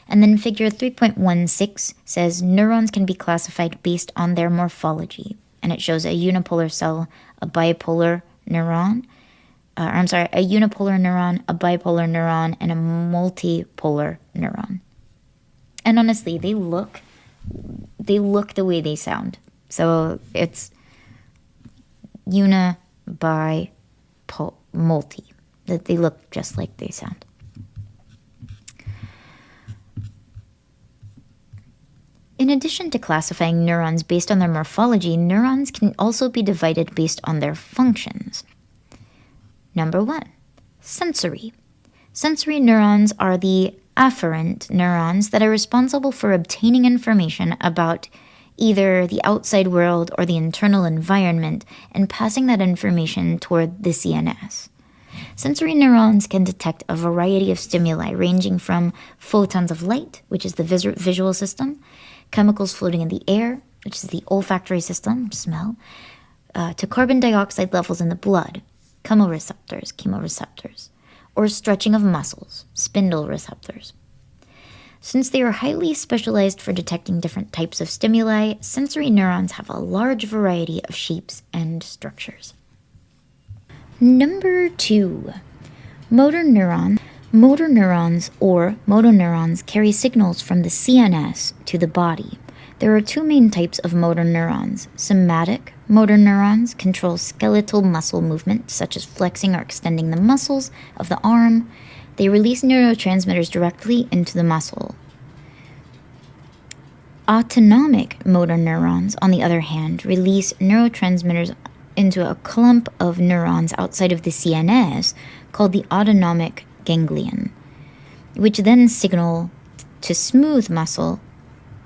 And then figure 3.16 says neurons can be classified based on their morphology. And it shows a unipolar cell, a bipolar neuron, a unipolar neuron, a bipolar neuron, and a multipolar neuron. And honestly, they look the way they sound. So it's uni, bi, multi. That they look just like they sound. In addition to classifying neurons based on their morphology, neurons can also be divided based on their functions. Number 1, sensory. Sensory neurons are the afferent neurons that are responsible for obtaining information about either the outside world or the internal environment and passing that information toward the CNS. Sensory neurons can detect a variety of stimuli ranging from photons of light, which is the visual system, chemicals floating in the air, which is the olfactory system, smell, to carbon dioxide levels in the blood, chemoreceptors, or stretching of muscles, spindle receptors. Since they are highly specialized for detecting different types of stimuli, sensory neurons have a large variety of shapes and structures. Number 2, motor neurons. Motor neurons or motoneurons carry signals from the CNS to the body. There are 2 main types of motor neurons. Somatic motor neurons control skeletal muscle movement, such as flexing or extending the muscles of the arm. They release neurotransmitters directly into the muscle. Autonomic motor neurons, on the other hand, release neurotransmitters into a clump of neurons outside of the CNS called the autonomic ganglion, which then signal to smooth muscle,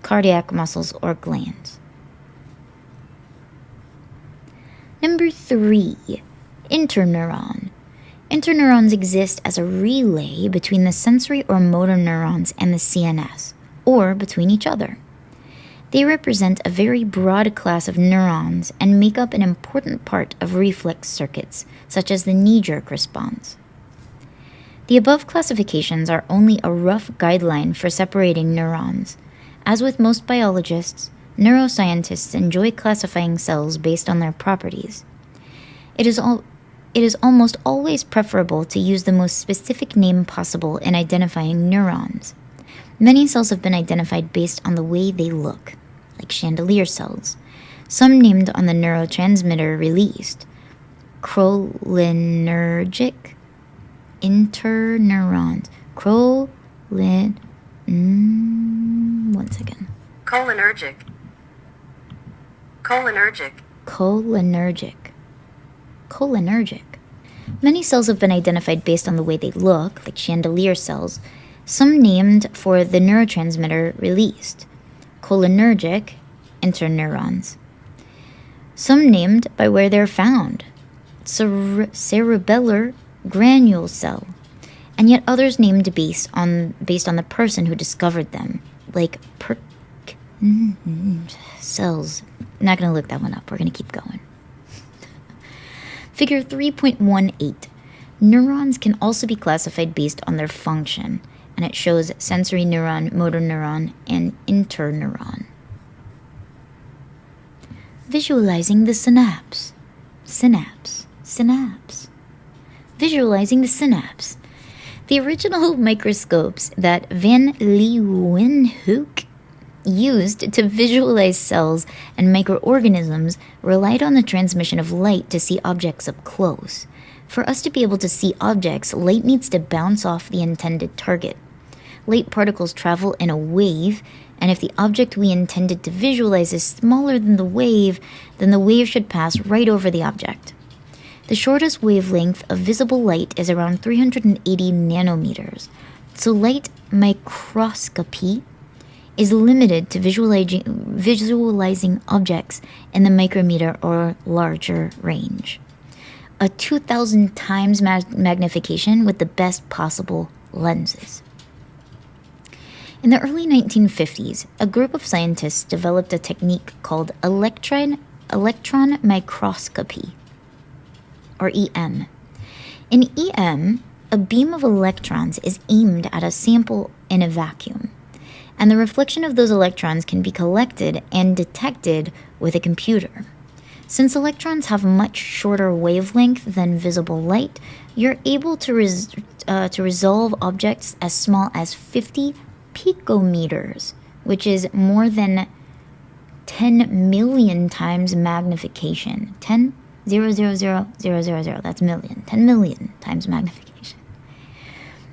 cardiac muscles, or glands. Number 3, interneuron. Interneurons exist as a relay between the sensory or motor neurons and the CNS, or between each other. They represent a very broad class of neurons and make up an important part of reflex circuits, such as the knee-jerk response. The above classifications are only a rough guideline for separating neurons. As with most biologists, neuroscientists enjoy classifying cells based on their properties. It is almost always preferable to use the most specific name possible in identifying neurons. Many cells have been identified based on the way they look, like chandelier cells, some named on the neurotransmitter released: cholinergic interneurons. One second. Cholinergic. cholinergic. Many cells have been identified based on the way they look, like chandelier cells, some named for the neurotransmitter released, cholinergic interneurons. Some named by where they're found, cerebellar granule cell, and yet others named based on the person who discovered them, like cells. I'm not going to look that one up. We're going to keep going. Figure 3.18. Neurons can also be classified based on their function, and it shows sensory neuron, motor neuron, and interneuron. Visualizing the synapse. Synapse. Visualizing the synapse. The original microscopes that Van Leeuwenhoek used to visualize cells and microorganisms relied on the transmission of light to see objects up close. For us to be able to see objects, light needs to bounce off the intended target. Light particles travel in a wave, and if the object we intended to visualize is smaller than the wave, then the wave should pass right over the object. The shortest wavelength of visible light is around 380 nanometers, so light microscopy is limited to visualizing objects in the micrometer or larger range. A 2,000 times magnification with the best possible lenses. In the early 1950s, a group of scientists developed a technique called electron microscopy, or EM. In EM, a beam of electrons is aimed at a sample in a vacuum, and the reflection of those electrons can be collected and detected with a computer. Since electrons have much shorter wavelength than visible light, you're able to resolve objects as small as 50 picometers, which is more than 10 million times magnification. 10,000,000, that's million. 10 million times magnification.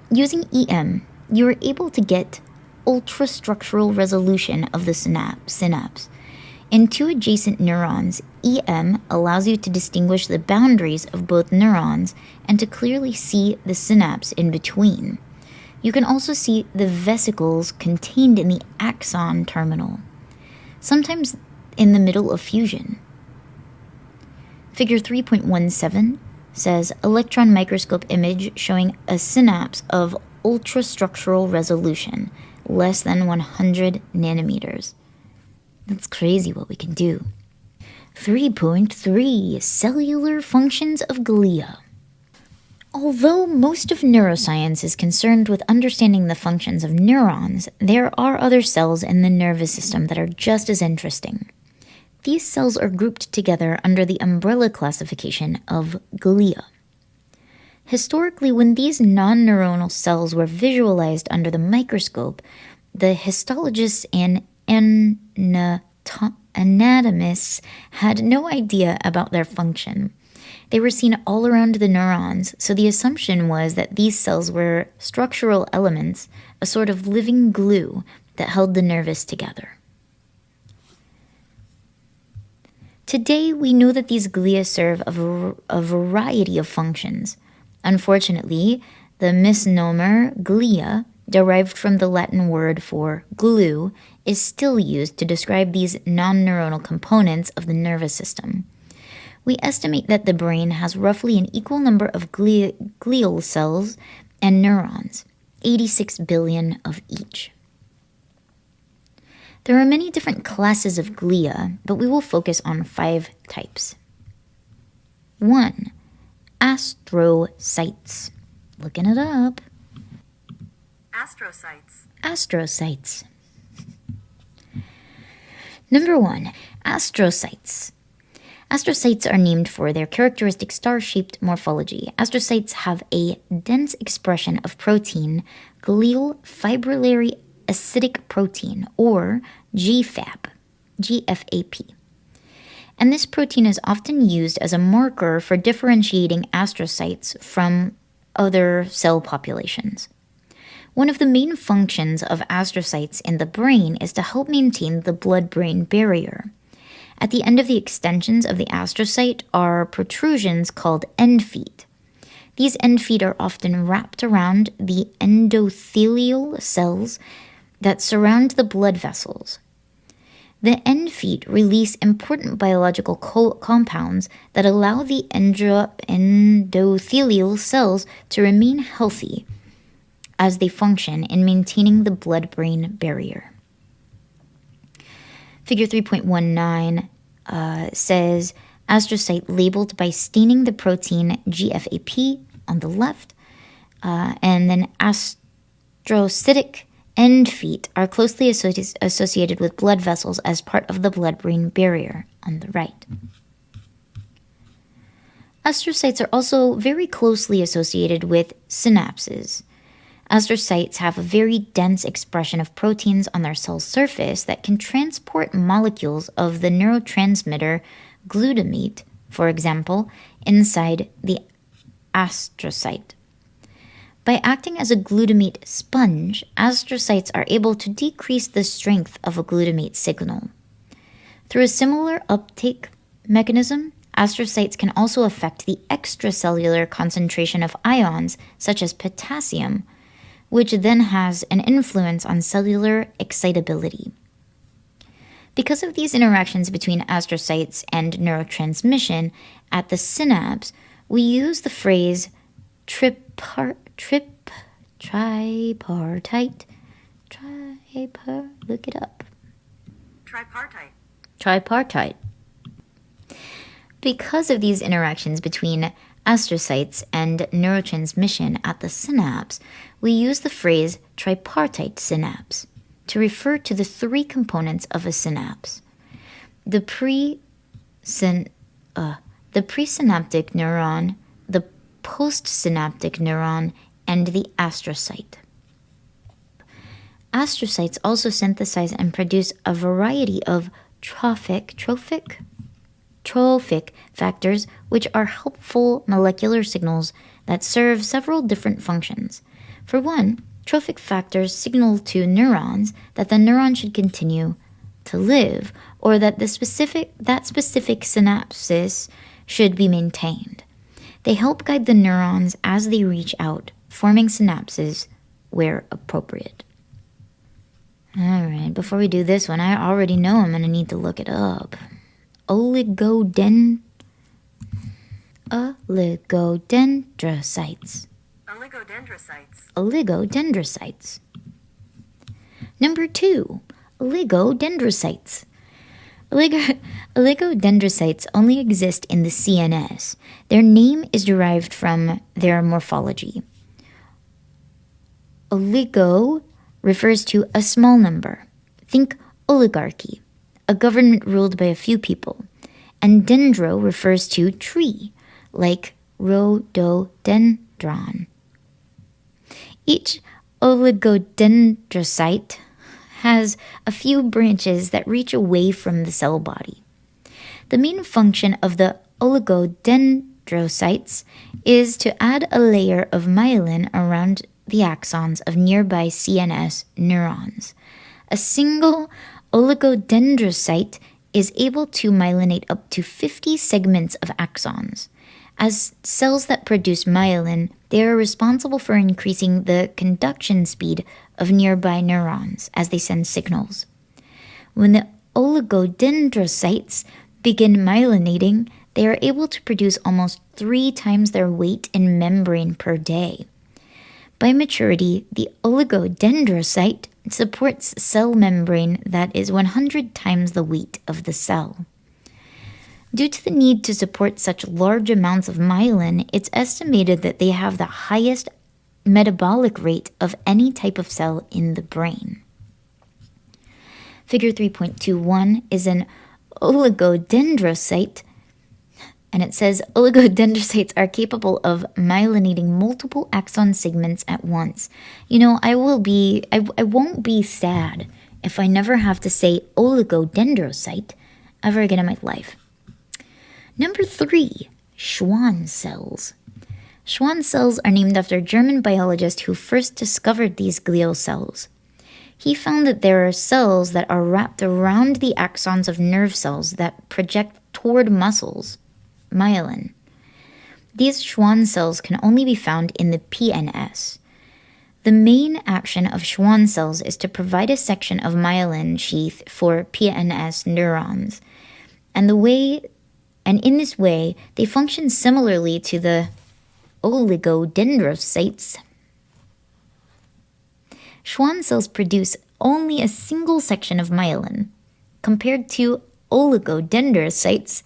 Using EM, you are able to get ultrastructural resolution of the synapse. In two adjacent neurons, EM allows you to distinguish the boundaries of both neurons and to clearly see the synapse in between. You can also see the vesicles contained in the axon terminal, sometimes in the middle of fusion. Figure 3.17 says electron microscope image showing a synapse of ultrastructural resolution, less than 100 nanometers. That's crazy what we can do. 3.3 Cellular functions of glia. Although most of neuroscience is concerned with understanding the functions of neurons, there are other cells in the nervous system that are just as interesting. These cells are grouped together under the umbrella classification of glia. Historically, when these non-neuronal cells were visualized under the microscope, the histologists and anatomists had no idea about their function. They were seen all around the neurons, so the assumption was that these cells were structural elements, a sort of living glue that held the nervous together. Today, we know that these glia serve a variety of functions. Unfortunately, the misnomer glia, derived from the Latin word for glue, is still used to describe these non-neuronal components of the nervous system. We estimate that the brain has roughly an equal number of glial cells and neurons, 86 billion of each. There are many different classes of glia, but we will focus on 5 types. 1. Astrocytes. Looking it up. Astrocytes. Number 1. Astrocytes. Astrocytes are named for their characteristic star-shaped morphology. Astrocytes have a dense expression of protein, glial fibrillary acidic protein, or GFAP. And this protein is often used as a marker for differentiating astrocytes from other cell populations. One of the main functions of astrocytes in the brain is to help maintain the blood-brain barrier. At the end of the extensions of the astrocyte are protrusions called end feet. These end feet are often wrapped around the endothelial cells that surround the blood vessels. The end feet release important biological compounds that allow the endothelial cells to remain healthy as they function in maintaining the blood-brain barrier. Figure 3.19 says astrocyte labeled by staining the protein GFAP on the left, and then astrocytic end feet are closely associated with blood vessels as part of the blood-brain barrier on the right. Astrocytes are also very closely associated with synapses. Astrocytes have a very dense expression of proteins on their cell surface that can transport molecules of the neurotransmitter glutamate, for example, inside the astrocyte. By acting as a glutamate sponge, astrocytes are able to decrease the strength of a glutamate signal. Through a similar uptake mechanism, astrocytes can also affect the extracellular concentration of ions, such as potassium, which then has an influence on cellular excitability. Because of these interactions between astrocytes and neurotransmission at the synapse, we use the phrase look it up. Tripartite. Because of these interactions between astrocytes and neurotransmission at the synapse, we use the phrase tripartite synapse to refer to the three components of a synapse: the presynaptic neuron, the postsynaptic neuron, and the astrocyte. Astrocytes also synthesize and produce a variety of trophic factors, which are helpful molecular signals that serve several different functions. For one, trophic factors signal to neurons that the neuron should continue to live, or that specific synapses should be maintained. They help guide the neurons as they reach out, forming synapses where appropriate. Alright, before we do this one, I already know I'm going to need to look it up. Oligodendrocytes. Oligodendrocytes. Number 2, oligodendrocytes. Oligodendrocytes only exist in the CNS. Their name is derived from their morphology. Oligo refers to a small number. Think oligarchy, a government ruled by a few people. And dendro refers to tree, like rhododendron. Each oligodendrocyte has a few branches that reach away from the cell body. The main function of the oligodendrocytes is to add a layer of myelin around the axons of nearby CNS neurons. A single oligodendrocyte is able to myelinate up to 50 segments of axons. As cells that produce myelin, they are responsible for increasing the conduction speed of nearby neurons as they send signals. When the oligodendrocytes begin myelinating, they are able to produce almost 3 times their weight in membrane per day. By maturity, the oligodendrocyte supports cell membrane that is 100 times the weight of the cell. Due to the need to support such large amounts of myelin, it's estimated that they have the highest metabolic rate of any type of cell in the brain. Figure 3.21 is an oligodendrocyte, and it says oligodendrocytes are capable of myelinating multiple axon segments at once. You know, I won't be sad if I never have to say oligodendrocyte ever again in my life. Number 3, Schwann cells. Schwann cells are named after a German biologist who first discovered these glial cells. He found that there are cells that are wrapped around the axons of nerve cells that project toward muscles, myelin. These Schwann cells can only be found in the PNS. The main action of Schwann cells is to provide a section of myelin sheath for PNS neurons, and in this way, they function similarly to the oligodendrocytes. Schwann cells produce only a single section of myelin, compared to oligodendrocytes,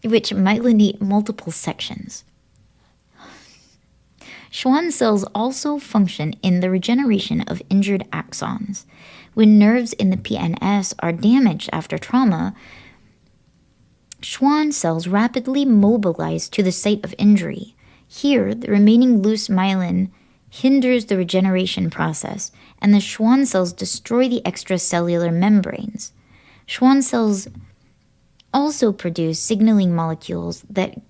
which myelinate multiple sections. Schwann cells also function in the regeneration of injured axons. When nerves in the PNS are damaged after trauma, Schwann cells rapidly mobilize to the site of injury. Here, the remaining loose myelin hinders the regeneration process, and the Schwann cells destroy the extracellular membranes. Schwann cells also produce signaling molecules that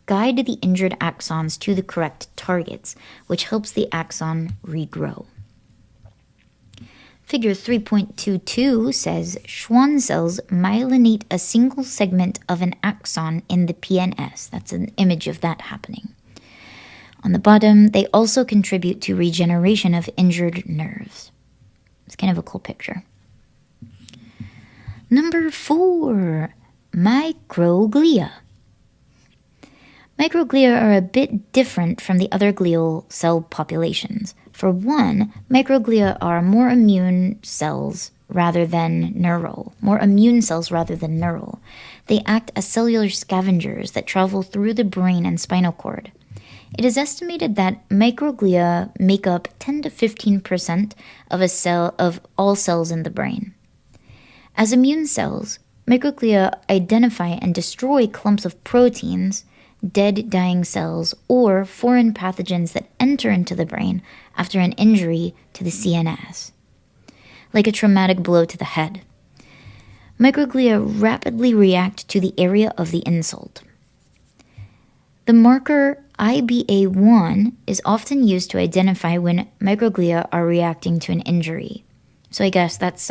guide the injured axons to the correct targets, which helps the axon regrow. Figure 3.22 says Schwann cells myelinate a single segment of an axon in the PNS. That's an image of that happening. On the bottom, they also contribute to regeneration of injured nerves. It's kind of a cool picture. Number 4, microglia. Microglia are a bit different from the other glial cell populations. For one, microglia are more immune cells rather than neural. They act as cellular scavengers that travel through the brain and spinal cord. It is estimated that microglia make up 10 to 15% of all cells in the brain. As immune cells, microglia identify and destroy clumps of proteins, dead dying cells, or foreign pathogens that enter into the brain after an injury to the CNS, like a traumatic blow to the head. Microglia rapidly react to the area of the insult. The marker IBA1 is often used to identify when microglia are reacting to an injury. So I guess that's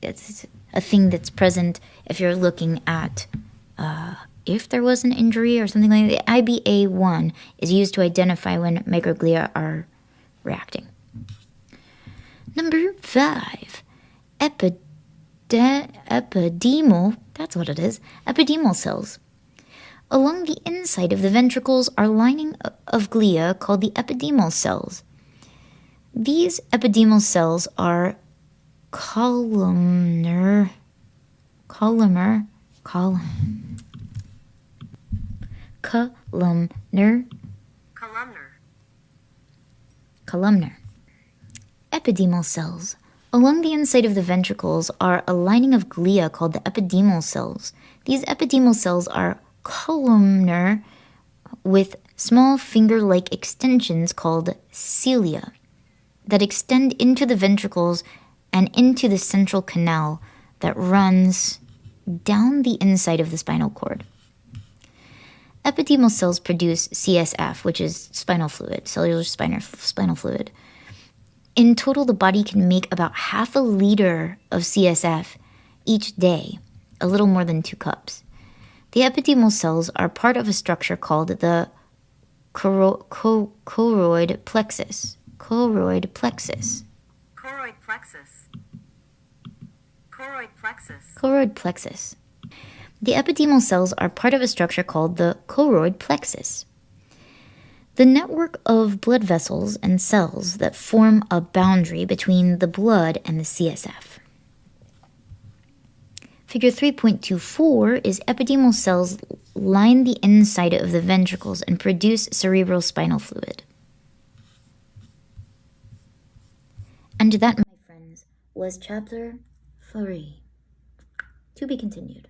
it's a thing that's present if you're looking at if there was an injury or something like that. IBA1 is used to identify when microglia are reacting. Number 5, epididymal, that's what it is, epididymal cells. Along the inside of the ventricles are lining of glia called the epididymal cells. These epididymal cells are columnar. Epididymal cells. Along the inside of the ventricles are a lining of glia called the epididymal cells. These epididymal cells are columnar with small finger-like extensions called cilia that extend into the ventricles and into the central canal that runs down the inside of the spinal cord. Epididymal cells produce CSF, which is spinal fluid, cellular spinal fluid. In total, the body can make about half a liter of CSF each day, a little more than 2 cups. The epididymal cells are part of a structure called the choroid plexus. Choroid plexus. The epididymal cells are part of a structure called the choroid plexus. The network of blood vessels and cells that form a boundary between the blood and the CSF. Figure 3.24 is epididymal cells line the inside of the ventricles and produce cerebral spinal fluid. And that, my friends, was chapter 3. To be continued.